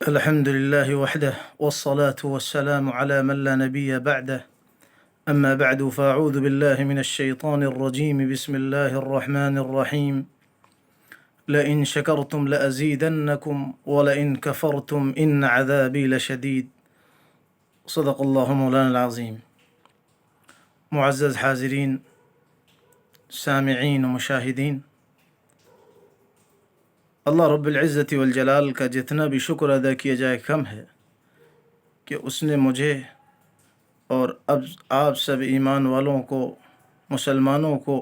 الحمد لله وحده والصلاة والسلام على من لا نبي بعده أما بعد فأعوذ بالله من الشيطان الرجيم بسم الله الرحمن الرحيم لئن شكرتم لأزيدنكم ولئن كفرتم إن عذابي لشديد صدق الله مولانا العظيم. معزز حاضرین، سامعین و مشاہدین، اللہ رب العزت والجلال کا جتنا بھی شکر ادا کیا جائے کم ہے کہ اس نے مجھے اور اب آپ سب ایمان والوں کو، مسلمانوں کو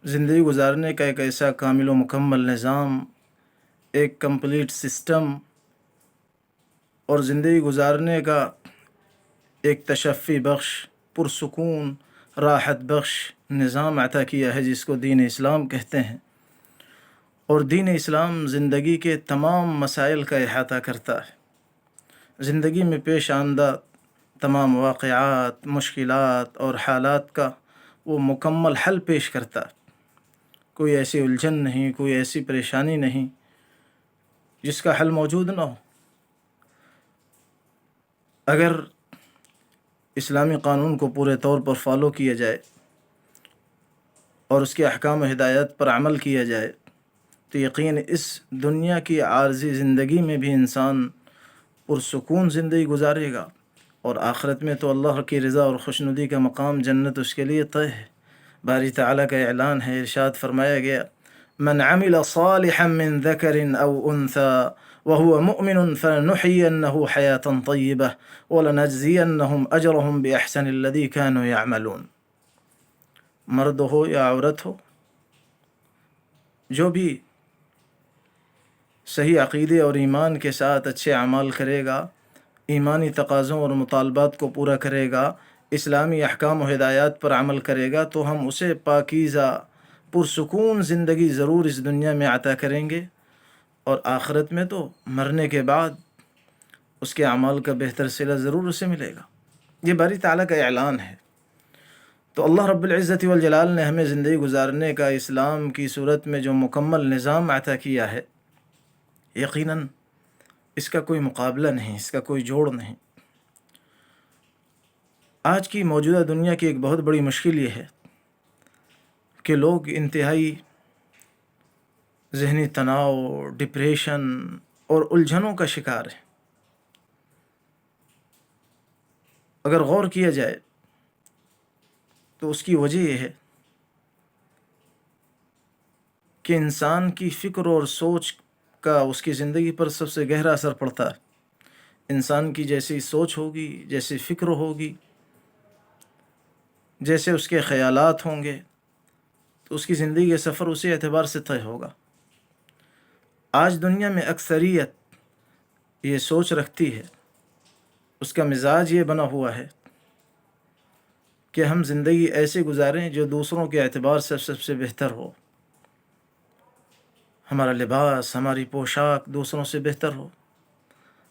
زندگی گزارنے کا ایک ایسا کامل و مکمل نظام، ایک کمپلیٹ سسٹم اور زندگی گزارنے کا ایک تشفی بخش، پرسکون، راحت بخش نظام عطا کیا ہے جس کو دین اسلام کہتے ہیں۔ اور دین اسلام زندگی کے تمام مسائل کا احاطہ کرتا ہے، زندگی میں پیش آمدہ تمام واقعات، مشکلات اور حالات کا وہ مکمل حل پیش کرتا ہے۔ کوئی ایسی الجھن نہیں، کوئی ایسی پریشانی نہیں جس کا حل موجود نہ ہو۔ اگر اسلامی قانون کو پورے طور پر فالو کیا جائے اور اس کے احکام و ہدایات پر عمل کیا جائے تو یقین اس دنیا کی عارضی زندگی میں بھی انسان پرسکون زندگی گزارے گا، اور آخرت میں تو اللہ کی رضا اور خوشنودی کا مقام جنت اس کے لیے طے ہے۔ باری تعالیٰ کا اعلان ہے، ارشاد فرمایا گیا، من عمل صالحا من ذکر او انثى وهو مؤمن فلنحيينه حياة طيبة ولنجزينهم اجرهم باحسن الذي كانوا يعملون۔ مرد ہو یا عورت ہو، جو بھی صحیح عقیدے اور ایمان کے ساتھ اچھے اعمال کرے گا، ایمانی تقاضوں اور مطالبات کو پورا کرے گا، اسلامی احکام و ہدایات پر عمل کرے گا تو ہم اسے پاکیزہ پرسکون زندگی ضرور اس دنیا میں عطا کریں گے، اور آخرت میں تو مرنے کے بعد اس کے اعمال کا بہتر صلہ ضرور اسے ملے گا۔ یہ باری تعالیٰ کا اعلان ہے۔ تو اللہ رب العزت والجلال نے ہمیں زندگی گزارنے کا اسلام کی صورت میں جو مکمل نظام عطا کیا ہے، یقیناً اس کا کوئی مقابلہ نہیں، اس کا کوئی جوڑ نہیں۔ آج کی موجودہ دنیا کی ایک بہت بڑی مشکل یہ ہے کہ لوگ انتہائی ذہنی تناؤ، ڈپریشن اور الجھنوں کا شکار ہیں۔ اگر غور کیا جائے تو اس کی وجہ یہ ہے کہ انسان کی فکر اور سوچ کا اس کی زندگی پر سب سے گہرا اثر پڑتا ہے۔ انسان کی جیسی سوچ ہوگی، جیسی فکر ہوگی، جیسے اس کے خیالات ہوں گے تو اس کی زندگی کا سفر اسی اعتبار سے طے ہوگا۔ آج دنیا میں اکثریت یہ سوچ رکھتی ہے، اس کا مزاج یہ بنا ہوا ہے کہ ہم زندگی ایسے گزاریں جو دوسروں کے اعتبار سے سب سے بہتر ہو، ہمارا لباس، ہماری پوشاک دوسروں سے بہتر ہو،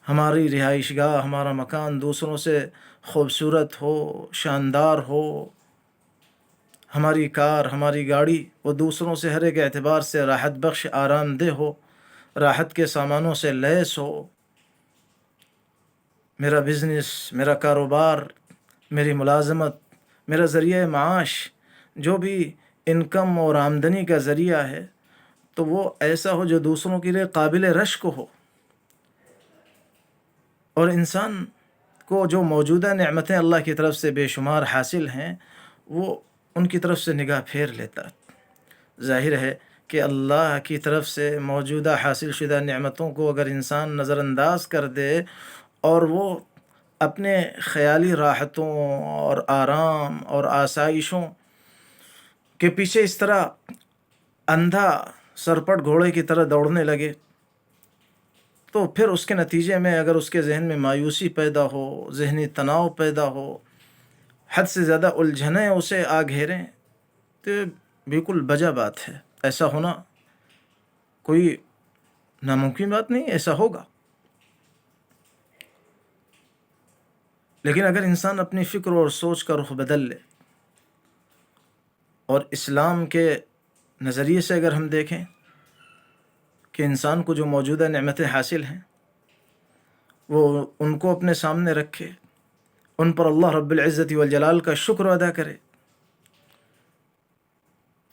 ہماری رہائش گاہ، ہمارا مکان دوسروں سے خوبصورت ہو، شاندار ہو، ہماری کار، ہماری گاڑی وہ دوسروں سے ہر ایک اعتبار سے راحت بخش، آرام دہ ہو، راحت کے سامانوں سے لیس ہو۔ میرا بزنس، میرا کاروبار، میری ملازمت، میرا ذریعہ معاش، جو بھی انکم اور آمدنی کا ذریعہ ہے تو وہ ایسا ہو جو دوسروں کے لیے قابل رشک ہو۔ اور انسان کو جو موجودہ نعمتیں اللہ کی طرف سے بے شمار حاصل ہیں وہ ان کی طرف سے نگاہ پھیر لیتا ہے۔ ظاہر ہے کہ اللہ کی طرف سے موجودہ حاصل شدہ نعمتوں کو اگر انسان نظر انداز کر دے اور وہ اپنے خیالی راحتوں اور آرام اور آسائشوں کے پیچھے اس طرح اندھا سرپٹ گھوڑے کی طرح دوڑنے لگے تو پھر اس کے نتیجے میں اگر اس کے ذہن میں مایوسی پیدا ہو، ذہنی تناؤ پیدا ہو، حد سے زیادہ الجھنیں اسے آ گھیریں تو بالکل بجا بات ہے۔ ایسا ہونا کوئی ناممکن بات نہیں، ایسا ہوگا۔ لیکن اگر انسان اپنی فکر اور سوچ کا رخ بدل لے اور اسلام کے نظریے سے اگر ہم دیکھیں کہ انسان کو جو موجودہ نعمتیں حاصل ہیں وہ ان کو اپنے سامنے رکھے، ان پر اللہ رب العزت والجلال کا شکر ادا کرے،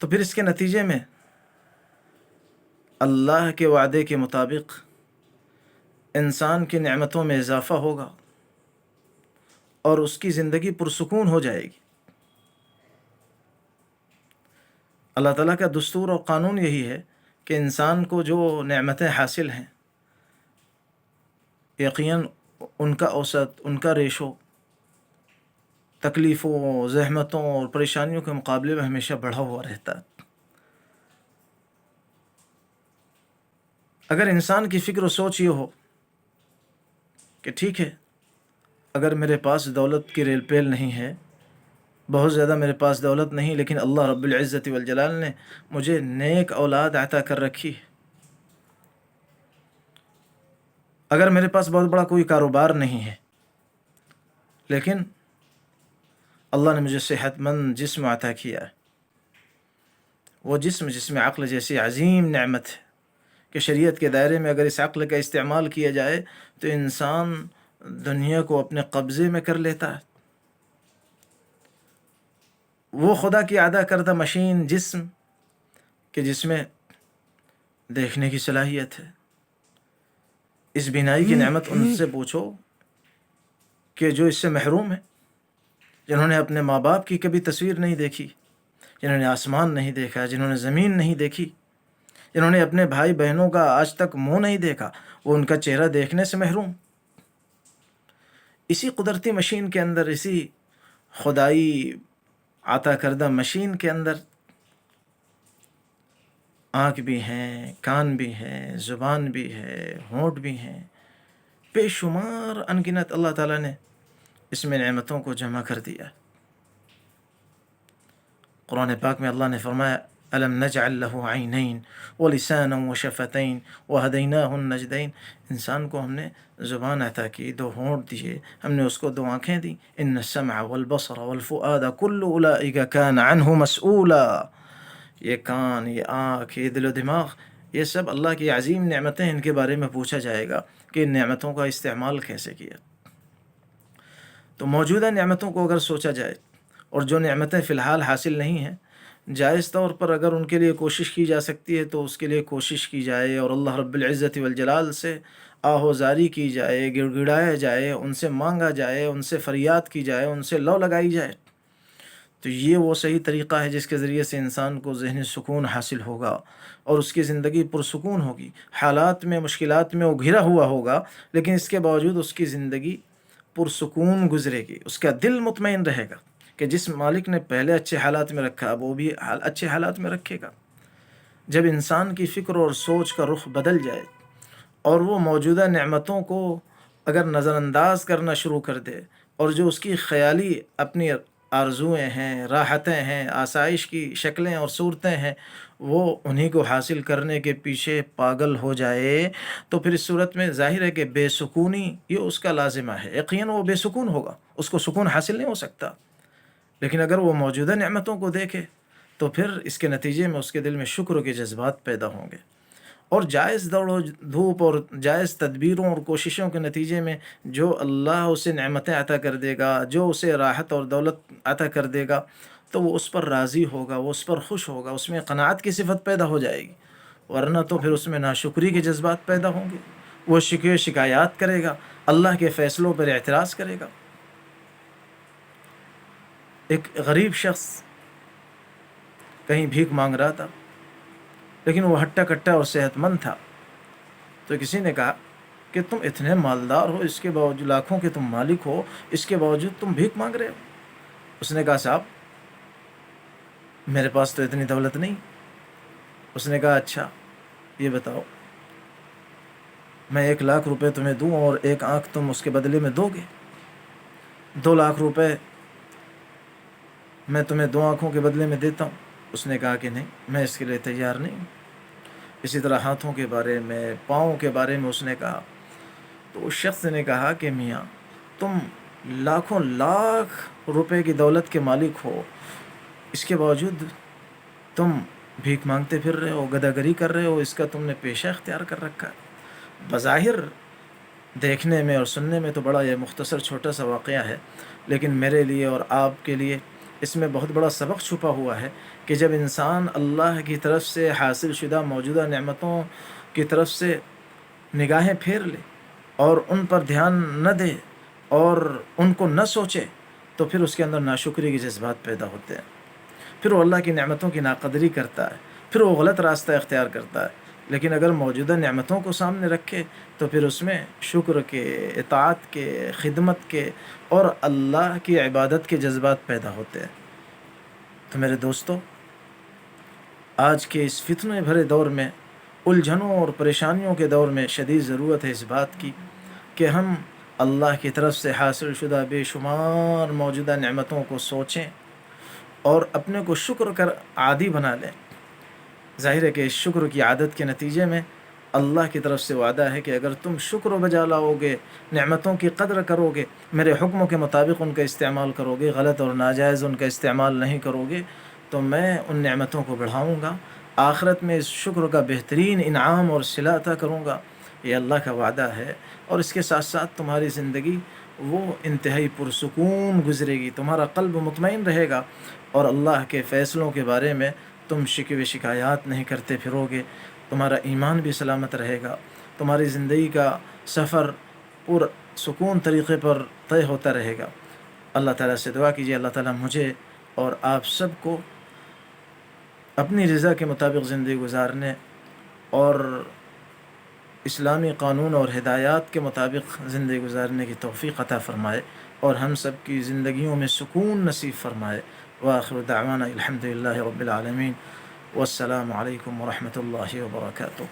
تو پھر اس کے نتیجے میں اللہ کے وعدے کے مطابق انسان کی نعمتوں میں اضافہ ہوگا اور اس کی زندگی پرسکون ہو جائے گی۔ اللہ تعالیٰ کا دستور اور قانون یہی ہے کہ انسان کو جو نعمتیں حاصل ہیں، یقیناً ان کا اوسط، ان کا ریشو تکلیفوں، زحمتوں اور پریشانیوں کے مقابلے میں ہمیشہ بڑھا ہوا رہتا ہے۔ اگر انسان کی فکر و سوچ یہ ہو کہ ٹھیک ہے، اگر میرے پاس دولت کی ریل پیل نہیں ہے، بہت زیادہ میرے پاس دولت نہیں، لیکن اللہ رب العزت والجلال نے مجھے نیک اولاد عطا کر رکھی ہے، اگر میرے پاس بہت بڑا کوئی کاروبار نہیں ہے، لیکن اللہ نے مجھے صحت مند جسم عطا کیا ہے، وہ جسم عقل جیسی عظیم نعمت ہے کہ شریعت کے دائرے میں اگر اس عقل کا استعمال کیا جائے تو انسان دنیا کو اپنے قبضے میں کر لیتا ہے۔ وہ خدا کی عطا کردہ مشین جسم کہ جس میں دیکھنے کی صلاحیت ہے، اس بینائی کی نعمت ان سے پوچھو کہ جو اس سے محروم ہیں، جنہوں نے اپنے ماں باپ کی کبھی تصویر نہیں دیکھی، جنہوں نے آسمان نہیں دیکھا، جنہوں نے زمین نہیں دیکھی، جنہوں نے اپنے بھائی بہنوں کا آج تک منہ نہیں دیکھا، وہ ان کا چہرہ دیکھنے سے محروم۔ اسی قدرتی مشین کے اندر، اسی خدائی عطا کردہ مشین کے اندر آنکھ بھی ہیں، کان بھی ہیں، زبان بھی ہے، ہونٹ بھی ہیں، بے شمار انگنت اللہ تعالیٰ نے اس میں نعمتوں کو جمع کر دیا۔ قرآن پاک میں اللہ نے فرمایا أَلَمْ نَجْعَلْ لَهُ عَيْنَيْنِ وَلِسَانًا وَشَفَتَيْنِ وَهَدَيْنَاهُ النَّجْدَيْنِ، انسان کو ہم نے زبان عطا کی، دو ہونٹ دیے، ہم نے اس کو دو آنکھیں دی۔ إِنَّ السَّمْعَ وَالْبَصَرَ وَالْفُؤَادَ كُلُّ أُولَئِكَ كَانَ عَنْهُ مسؤولا، یہ کان، یہ آنکھ، یہ دل و دماغ، یہ سب اللہ کی عظیم نعمتیں، ان کے بارے میں پوچھا جائے گا کہ ان نعمتوں کا استعمال کیسے کیا۔ تو موجودہ نعمتوں کو اگر سوچا جائے اور جو نعمتیں فی الحال حاصل نہیں ہیں، جائز طور پر اگر ان کے لیے کوشش کی جا سکتی ہے تو اس کے لیے کوشش کی جائے، اور اللہ رب العزت والجلال سے آہوزاری کی جائے، گڑ گڑایا جائے، ان سے مانگا جائے، ان سے فریاد کی جائے، ان سے لو لگائی جائے، تو یہ وہ صحیح طریقہ ہے جس کے ذریعے سے انسان کو ذہنی سکون حاصل ہوگا اور اس کی زندگی پرسکون ہوگی۔ حالات میں، مشکلات میں وہ گھرا ہوا ہوگا، لیکن اس کے باوجود اس کی زندگی پرسکون گزرے گی، اس کا دل مطمئن رہے گا کہ جس مالک نے پہلے اچھے حالات میں رکھا وہ بھی اچھے حالات میں رکھے گا۔ جب انسان کی فکر اور سوچ کا رخ بدل جائے اور وہ موجودہ نعمتوں کو اگر نظر انداز کرنا شروع کر دے، اور جو اس کی خیالی اپنی آرزوئیں ہیں، راحتیں ہیں، آسائش کی شکلیں اور صورتیں ہیں، وہ انہی کو حاصل کرنے کے پیچھے پاگل ہو جائے، تو پھر اس صورت میں ظاہر ہے کہ بے سکونی یہ اس کا لازمہ ہے، یقیناً وہ بے سکون ہوگا، اس کو سکون حاصل نہیں ہو سکتا۔ لیکن اگر وہ موجودہ نعمتوں کو دیکھے تو پھر اس کے نتیجے میں اس کے دل میں شکر کے جذبات پیدا ہوں گے، اور جائز دوڑ و دھوپ اور جائز تدبیروں اور کوششوں کے نتیجے میں جو اللہ اسے نعمتیں عطا کر دے گا، جو اسے راحت اور دولت عطا کر دے گا، تو وہ اس پر راضی ہوگا، وہ اس پر خوش ہوگا، اس میں قناعت کی صفت پیدا ہو جائے گی، ورنہ تو پھر اس میں ناشکری کے جذبات پیدا ہوں گے، وہ شکوے شکایات کرے گا، اللہ کے فیصلوں پر اعتراض کرے گا۔ ایک غریب شخص کہیں بھیک مانگ رہا تھا، لیکن وہ ہٹا کٹا اور صحت مند تھا، تو کسی نے کہا کہ تم اتنے مالدار ہو، اس کے باوجود لاکھوں کے تم مالک ہو، اس کے باوجود تم بھیک مانگ رہے ہو۔ اس نے کہا صاحب میرے پاس تو اتنی دولت نہیں۔ اس نے کہا اچھا یہ بتاؤ، میں 1,00,000 روپے تمہیں دوں اور ایک آنکھ تم اس کے بدلے میں دو گے؟ 2,00,000 روپے میں تمہیں 2 آنکھوں کے بدلے میں دیتا ہوں۔ اس نے کہا کہ نہیں، میں اس کے لیے تیار نہیں ہوں۔ اسی طرح ہاتھوں کے بارے میں، پاؤں کے بارے میں اس نے کہا، تو اس شخص نے کہا کہ میاں تم لاکھوں لاکھ روپے کی دولت کے مالک ہو، اس کے باوجود تم بھیک مانگتے پھر رہے ہو، گداگری کر رہے ہو، اس کا تم نے پیشہ اختیار کر رکھا ہے۔ بظاہر دیکھنے میں اور سننے میں تو بڑا یہ مختصر چھوٹا سا واقعہ ہے، لیکن میرے لیے اور آپ کے لیے اس میں بہت بڑا سبق چھپا ہوا ہے کہ جب انسان اللہ کی طرف سے حاصل شدہ موجودہ نعمتوں کی طرف سے نگاہیں پھیر لے اور ان پر دھیان نہ دے اور ان کو نہ سوچے، تو پھر اس کے اندر ناشکری کے جذبات پیدا ہوتے ہیں، پھر وہ اللہ کی نعمتوں کی ناقدری کرتا ہے، پھر وہ غلط راستہ اختیار کرتا ہے۔ لیکن اگر موجودہ نعمتوں کو سامنے رکھے تو پھر اس میں شکر کے، اطاعت کے، خدمت کے اور اللہ کی عبادت کے جذبات پیدا ہوتے ہیں۔ تو میرے دوستو، آج کے اس فتنے بھرے دور میں، الجھنوں اور پریشانیوں کے دور میں شدید ضرورت ہے اس بات کی کہ ہم اللہ کی طرف سے حاصل شدہ بے شمار موجودہ نعمتوں کو سوچیں اور اپنے کو شکر کر عادی بنا لیں۔ ظاہر ہے کہ اس شکر کی عادت کے نتیجے میں اللہ کی طرف سے وعدہ ہے کہ اگر تم شکر بجا لاؤ گے، نعمتوں کی قدر کرو گے، میرے حکموں کے مطابق ان کا استعمال کرو گے، غلط اور ناجائز ان کا استعمال نہیں کرو گے، تو میں ان نعمتوں کو بڑھاؤں گا، آخرت میں اس شکر کا بہترین انعام اور صلہ عطا کروں گا۔ یہ اللہ کا وعدہ ہے، اور اس کے ساتھ ساتھ تمہاری زندگی وہ انتہائی پرسکون گزرے گی، تمہارا قلب مطمئن رہے گا، اور اللہ کے فیصلوں کے بارے میں تم شکوے شکایات نہیں کرتے پھرو گے، تمہارا ایمان بھی سلامت رہے گا، تمہاری زندگی کا سفر پر سکون طریقے پر طے ہوتا رہے گا۔ اللہ تعالیٰ سے دعا کیجیے اللہ تعالیٰ مجھے اور آپ سب کو اپنی رضا کے مطابق زندگی گزارنے اور اسلامی قانون اور ہدایات کے مطابق زندگی گزارنے کی توفیق عطا فرمائے، اور ہم سب کی زندگیوں میں سکون نصیب فرمائے۔ وآخر دعوانا الحمد للہ رب العالمین، والسلام علیکم ورحمۃ اللہ وبرکاتہ۔